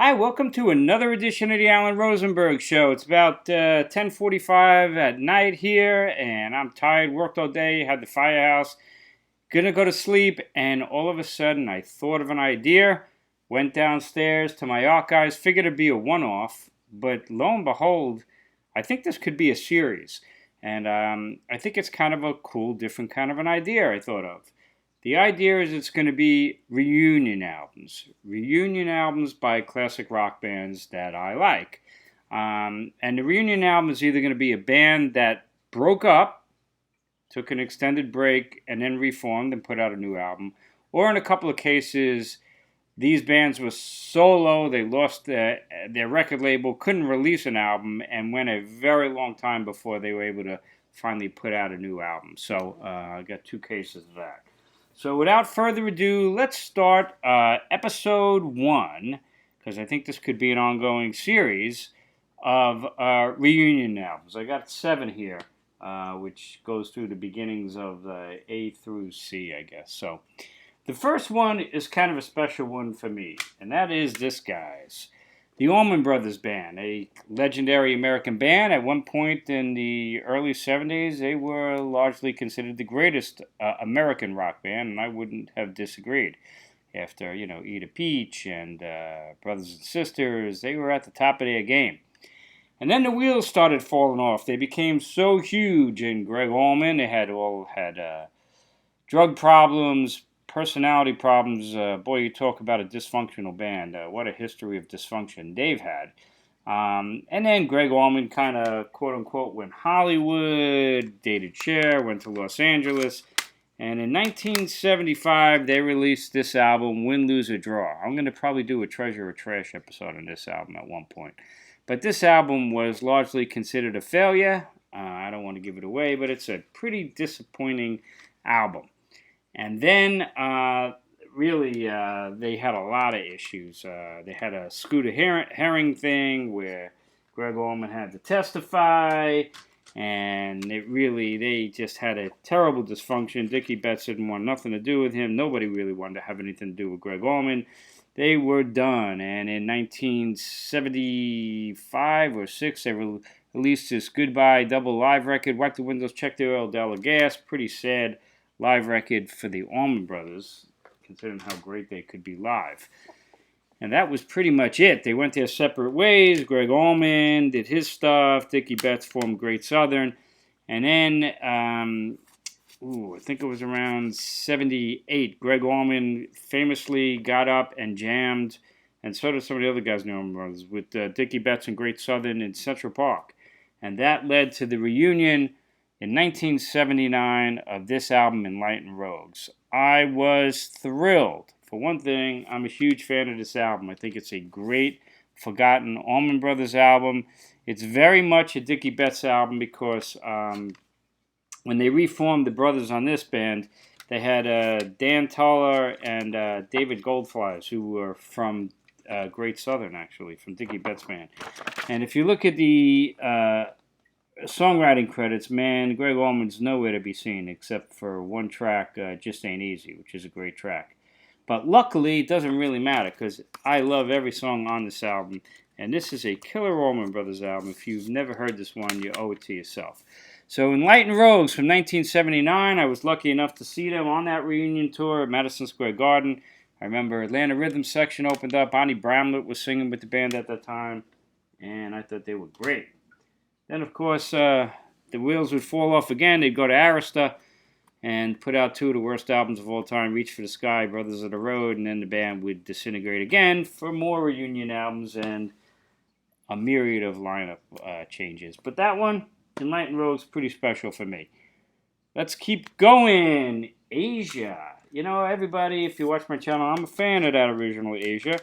Hi, welcome to another edition of the Alan Rosenberg Show. It's about 10:45 at night here, and I'm tired, worked all day, had the firehouse, gonna go to sleep, and all of a sudden I thought of an idea, went downstairs to my archives, figured it'd be a one-off, but lo and behold, I think this could be a series. And I think it's kind of a cool, different kind of an idea I thought of. The idea is it's going to be reunion albums. Reunion albums by classic rock bands that I like. And the reunion album is either going to be a band that broke up, took an extended break, and then reformed and put out a new album. Or in a couple of cases, these bands were so low they lost their record label, couldn't release an album, and went a very long time before they were able to finally put out a new album. So I got two cases of that. So without further ado, let's start episode 1, because I think this could be an ongoing series of reunion albums. I got 7 here, which goes through the beginnings of A through C, I guess. So the first one is kind of a special one for me, and that is this guy's. The Allman Brothers Band, a legendary American band. At one point in the early 70s, they were largely considered the greatest American rock band, and I wouldn't have disagreed. After, Eat a Peach and Brothers and Sisters, they were at the top of their game. And then the wheels started falling off. They became so huge, and Greg Allman, they had drug problems, personality problems. Boy, you talk about a dysfunctional band. What a history of dysfunction they've had. And then Greg Allman kind of, quote-unquote, went Hollywood, dated Cher, went to Los Angeles. And in 1975, they released this album, Win, Lose, or Draw. I'm going to probably do a Treasure or Trash episode on this album at one point. But this album was largely considered a failure. I don't want to give it away, but it's a pretty disappointing album. And then, they had a lot of issues. They had a Scooter Herring thing where Greg Allman had to testify, and they just had a terrible dysfunction. Dickie Betts didn't want nothing to do with him. Nobody really wanted to have anything to do with Greg Allman. They were done, and in 1975 or 6, they released this Goodbye double live record, Wipe the Windows, Check the Oil, Dollar Gas. Pretty sad live record for the Allman Brothers, considering how great they could be live. And that was pretty much it. They went their separate ways. Greg Allman did his stuff. Dickie Betts formed Great Southern. And then, I think it was around 78, Greg Allman famously got up and jammed, and so did some of the other guys in the Allman Brothers, with Dickie Betts and Great Southern in Central Park. And that led to the reunion in 1979 of this album, Enlightened Rogues. I was thrilled. For one thing, I'm a huge fan of this album. I think it's a great, forgotten Allman Brothers album. It's very much a Dickie Betts album because when they reformed the brothers on this band, they had Dan Toller and David Goldflies, who were from Great Southern, actually, from Dickie Betts' band. And if you look at the songwriting credits, man, Greg Allman's nowhere to be seen except for one track, Just Ain't Easy, which is a great track. But luckily, it doesn't really matter because I love every song on this album, and this is a killer Allman Brothers album. If you've never heard this one, you owe it to yourself. So Enlightened Rogues from 1979, I was lucky enough to see them on that reunion tour at Madison Square Garden. I remember Atlanta Rhythm section opened up. Bonnie Bramlett was singing with the band at that time, and I thought they were great. Then, of course, the wheels would fall off again. They'd go to Arista and put out 2 of the worst albums of all time, Reach for the Sky, Brothers of the Road, and then the band would disintegrate again for more reunion albums and a myriad of lineup changes. But that one, Enlightened Rogues, pretty special for me. Let's keep going. Asia. Everybody, if you watch my channel, I'm a fan of that original Asia.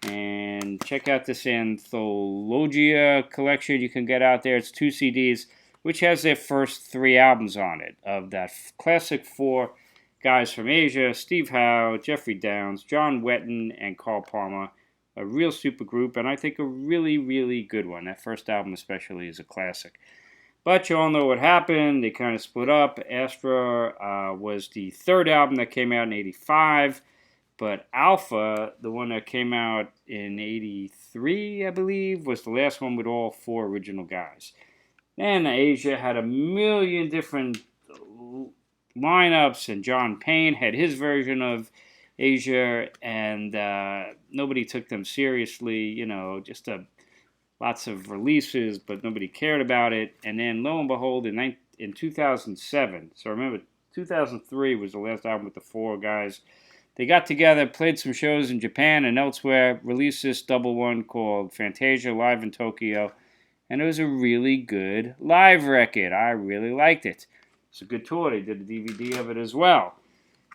And check out this Anthologia collection you can get out there. It's 2 CDs, which has their first 3 albums on it, of that classic 4 guys from Asia: Steve Howe, Jeffrey Downs, John Wetton, and Carl Palmer. A real super group, and I think a really, really good one. That first album especially is a classic. But you all know what happened. They kind of split up. Astra was the 3rd album that came out in 85. But Alpha, the one that came out in '83, I believe, was the last one with all 4 original guys. Then Asia had a million different lineups, and John Payne had his version of Asia, and nobody took them seriously. You know, just lots of releases, but nobody cared about it. And then, lo and behold, in 2007, so remember, 2003 was the last album with the 4 guys. They got together, played some shows in Japan and elsewhere, released this double one called Fantasia Live in Tokyo, and it was a really good live record. I really liked it. It's a good tour. They did a DVD of it as well.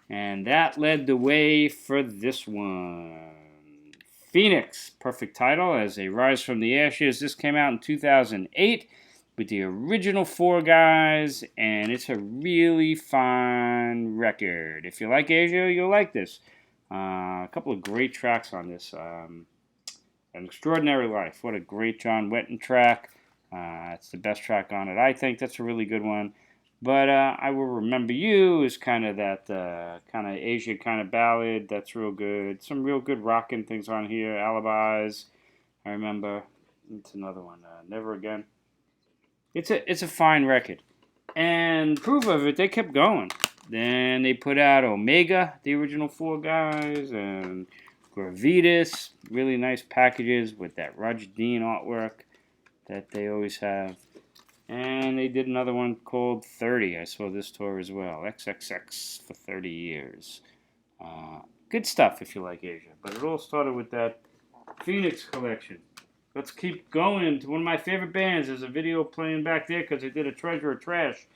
And that led the way for this one. Phoenix, perfect title, as they rise from the ashes. This came out in 2008 with the original 4 guys, and it's a really fine record. If you like Asia, you'll like this. A couple of great tracks on this. An Extraordinary Life. What a great John Wetton track. It's the best track on it. I think that's a really good one. But I Will Remember You is kind of that kind of Asia kind of ballad. That's real good. Some real good rocking things on here. Alibis, I remember. It's another one. Never Again. It's a fine record. And proof of it, they kept going. Then they put out Omega, the original 4 guys, and Gravitas. Really nice packages with that Roger Dean artwork that they always have. And they did another one called 30. I saw this tour as well. XXX for 30 years. Good stuff if you like Asia. But it all started with that Phoenix collection. Let's keep going to one of my favorite bands. There's a video playing back there because they did a Treasure of Trash.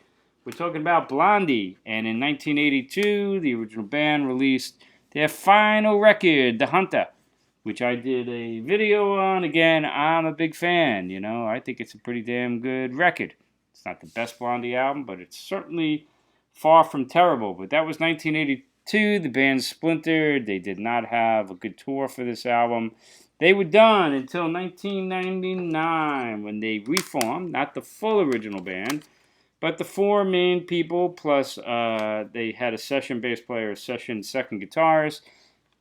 We're talking about Blondie. And in 1982, the original band released their final record, The Hunter, which I did a video on. Again, I'm a big fan, you know. I think it's a pretty damn good record. It's not the best Blondie album, but it's certainly far from terrible. But that was 1982. The band splintered. They did not have a good tour for this album. They were done until 1999 when they reformed, not the full original band, but the 4 main people, plus they had a session bass player, a session second guitarist,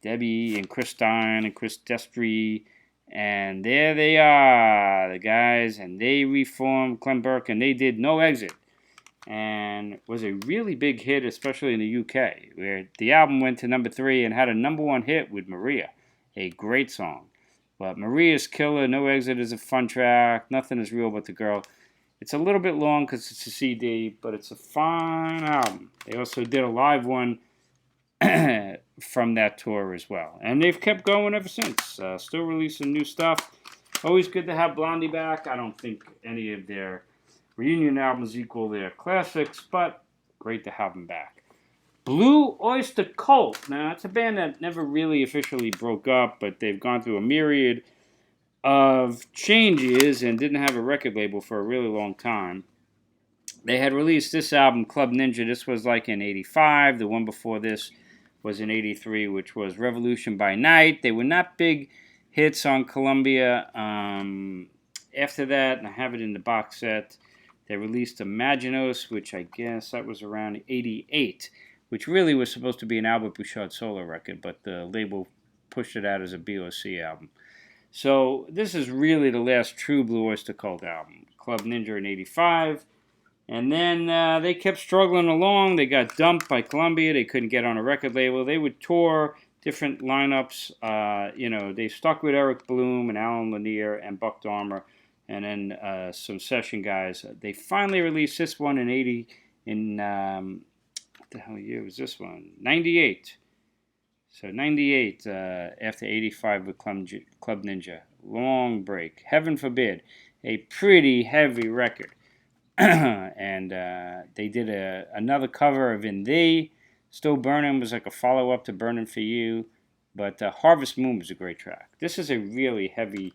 Debbie and Chris Stein and Chris Destry, and there they are, the guys, and they reformed Clem Burke, and they did No Exit, and it was a really big hit, especially in the UK, where the album went to number 3 and had a number 1 hit with Maria, a great song. But Maria's killer. No Exit is a fun track. Nothing is Real But the Girl. It's a little bit long because it's a CD, but it's a fine album. They also did a live one from that tour as well. And they've kept going ever since. Still releasing new stuff. Always good to have Blondie back. I don't think any of their reunion albums equal their classics, but great to have them back. Blue Oyster Cult. Now, it's a band that never really officially broke up, but they've gone through a myriad of changes and didn't have a record label for a really long time. They had released this album, Club Ninja. This was like in '85. The one before this was in '83, which was Revolution by Night. They were not big hits on Columbia. After that, and I have it in the box set, they released Imaginos, which I guess that was around '88, which really was supposed to be an Albert Bouchard solo record, but the label pushed it out as a BOC album. So this is really the last true Blue Oyster Cult album. Club Ninja in '85. And then they kept struggling along. They got dumped by Columbia. They couldn't get on a record label. They would tour different lineups. They stuck with Eric Bloom and Alan Lanier and Buck Dahmer, and then some session guys. They finally released this one in what the hell year was this one? '98. So 98 after '85 with Club Ninja. Long break. Heaven forbid. A pretty heavy record. And they did another cover of In Thee. Still Burning was like a follow-up to Burning for You. But Harvest Moon was a great track. This is a really heavy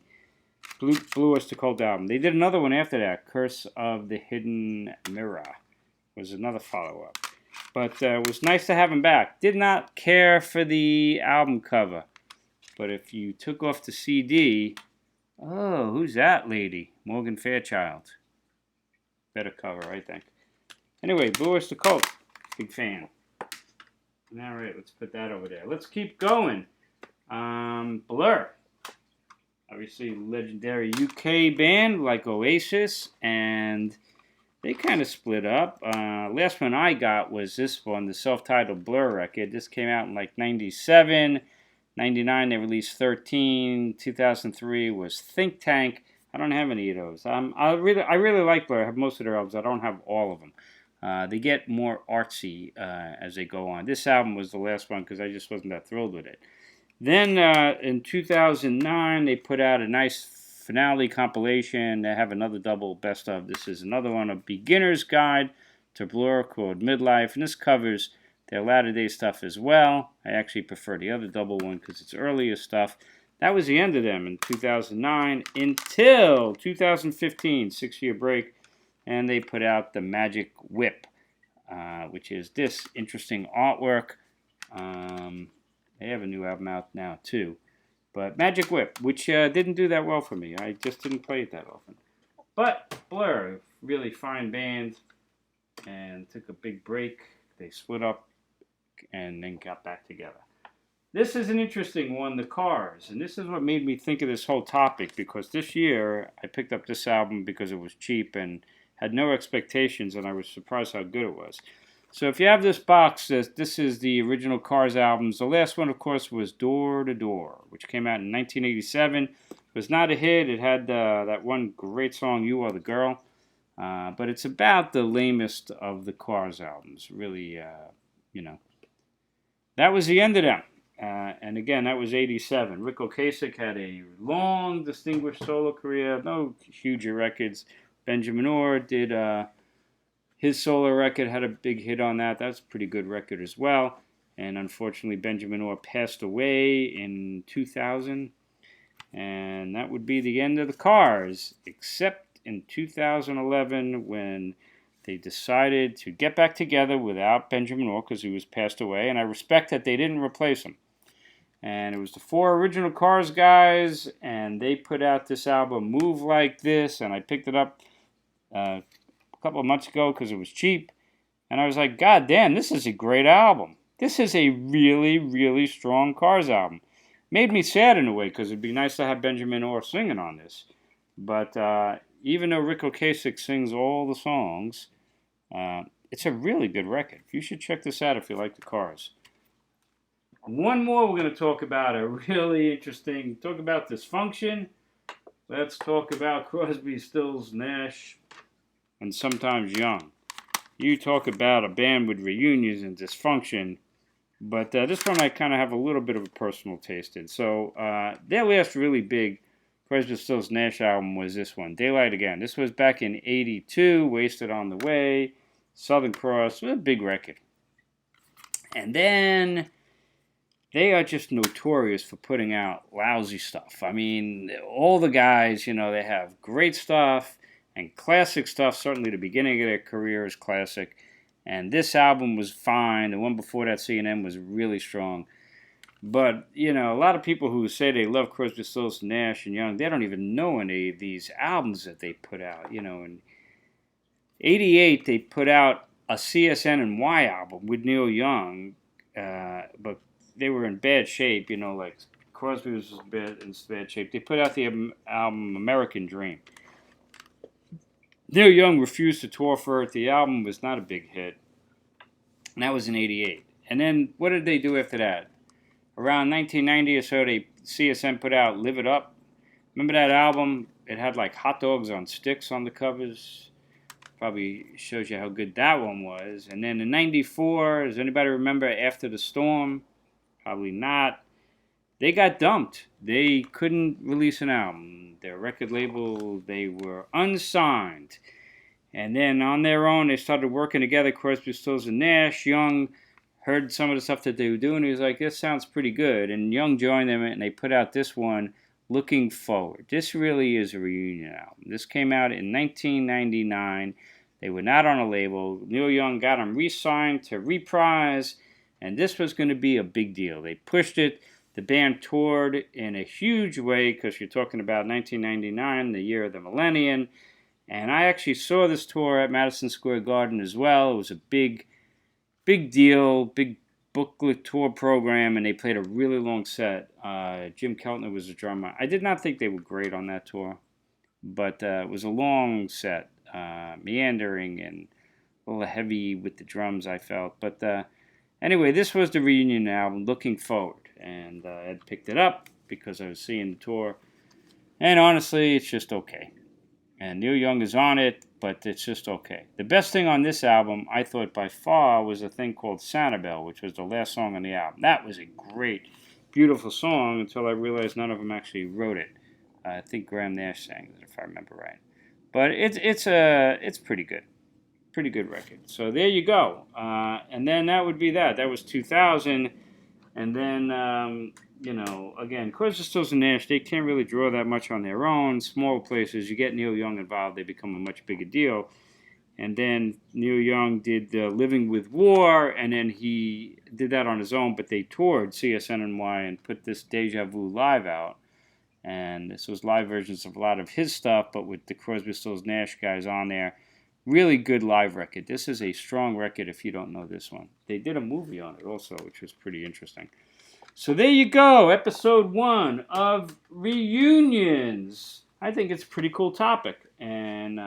Blue Oyster Cult album. They did another one after that. Curse of the Hidden Mirror was another follow-up. But it was nice to have him back. Did not care for the album cover. But if you took off the CD, oh, who's that lady? Morgan Fairchild. Better cover, I think. Anyway, Blue Oyster Cult. Big fan. All right, let's put that over there. Let's keep going. Blur. Obviously, legendary UK band like Oasis, and they kind of split up. Last one I got was this one, the self-titled Blur record. This came out in like 97. 99, they released 13. 2003 was Think Tank. I don't have any of those. I really like Blur. I have most of their albums. I don't have all of them. They get more artsy as they go on. This album was the last one because I just wasn't that thrilled with it. Then in 2009, they put out a nice finale compilation. They have another double best of. This is another one, a beginner's guide to Blur called Midlife, and this covers their latter-day stuff as well. I actually prefer the other double one because it's earlier stuff. That was the end of them in 2009 until 2015, 6-year break, and they put out the Magic Whip, which is this interesting artwork. They have a new album out now too, but Magic Whip, which didn't do that well for me. I just didn't play it that often. But Blur, really fine band, and took a big break. They split up and then got back together. This is an interesting one, the Cars, and this is what made me think of this whole topic, because this year I picked up this album because it was cheap and had no expectations, and I was surprised how good it was. So if you have this box, this is the original Cars albums. The last one, of course, was Door to Door, which came out in 1987. It was not a hit. It had that one great song, You Are the Girl. But it's about the lamest of the Cars albums. Really, That was the end of them. And again, that was 87. Rick Ocasek had a long, distinguished solo career. No huge records. Benjamin Orr did... his solo record had a big hit on that. That's a pretty good record as well. And unfortunately, Benjamin Orr passed away in 2000. And that would be the end of the Cars, except in 2011 when they decided to get back together without Benjamin Orr because he was passed away. And I respect that they didn't replace him. And it was the 4 original Cars guys, and they put out this album, Move Like This, and I picked it up a couple of months ago because it was cheap, and I was like, God damn, this is a great album. This is a really, really strong Cars album. Made me sad in a way because it'd be nice to have Benjamin Orr singing on this. But even though Rick Ocasek sings all the songs, it's a really good record. You should check this out if you like the Cars. One more we're going to talk about, a really interesting, talk about dysfunction. Let's talk about Crosby, Stills, Nash, and sometimes Young. You talk about a band with reunions and dysfunction, but this one I kind of have a little bit of a personal taste in. So their last really big Crosby, Stills, Nash album was this one, Daylight Again. This was back in 82, Wasted on the Way, Southern Cross, a big record. And then they are just notorious for putting out lousy stuff. I mean, all the guys, they have great stuff and classic stuff. Certainly the beginning of their career is classic. And this album was fine. The one before that, C&M, was really strong. But, a lot of people who say they love Crosby, Stills, Nash, and Young, they don't even know any of these albums that they put out. In 88, they put out a CSN&Y album with Neil Young, but they were in bad shape, like Crosby was in bad shape. They put out the album American Dream. Neil Young refused to tour for it. The album was not a big hit. And that was in 88. And then what did they do after that? Around 1990 or so, CSN put out Live It Up. Remember that album? It had like hot dogs on sticks on the covers. Probably shows you how good that one was. And then in 94, does anybody remember After the Storm? Probably not. They got dumped. They couldn't release an album. Their record label, they were unsigned. And then on their own, they started working together, Crosby, Stills, and Nash. Young heard some of the stuff that they were doing. He was like, this sounds pretty good. And Young joined them, and they put out this one, Looking Forward. This really is a reunion album. This came out in 1999. They were not on a label. Neil Young got them re-signed to Reprise, and this was going to be a big deal. They pushed it. The band toured in a huge way because you're talking about 1999, the year of the millennium. And I actually saw this tour at Madison Square Garden as well. It was a big deal, big booklet tour program, and they played a really long set. Jim Keltner was the drummer. I did not think they were great on that tour, but it was a long set, meandering and a little heavy with the drums, I felt. But anyway, this was the reunion album, Looking Forward, and I had picked it up because I was seeing the tour, and honestly, it's just okay. And Neil Young is on it, but it's just okay. The best thing on this album, I thought by far, was a thing called Sanibel, which was the last song on the album. That was a great, beautiful song until I realized none of them actually wrote it. I think Graham Nash sang it, if I remember right. But it's pretty good. Pretty good record. So there you go. And then that would be that. That was 2000. And then, again, Crosby, Stills and Nash, they can't really draw that much on their own. Small places, you get Neil Young involved, they become a much bigger deal. And then Neil Young did Living with War, and then he did that on his own, but they toured CSN&Y and put this Deja Vu live out. And this was live versions of a lot of his stuff, but with the Crosby, Stills, Nash guys on there. Really good live record. This is a strong record if you don't know this one. They did a movie on it also, which was pretty interesting. So there you go, episode 1 of Reunions. I think it's a pretty cool topic. And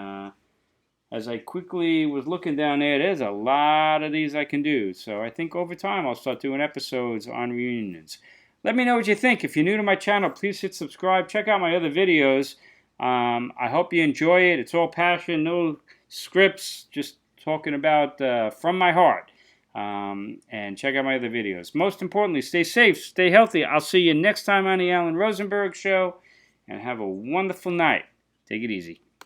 as I quickly was looking down there's a lot of these I can do. So I think over time I'll start doing episodes on reunions. Let me know what you think. If you're new to my channel, please hit subscribe. Check out my other videos. I hope you enjoy it. It's all passion, no scripts, just talking about from my heart. And check out my other videos. Most importantly, stay safe, stay healthy. I'll see you next time on the Alan Rosenberg Show, and have a wonderful night. Take it easy.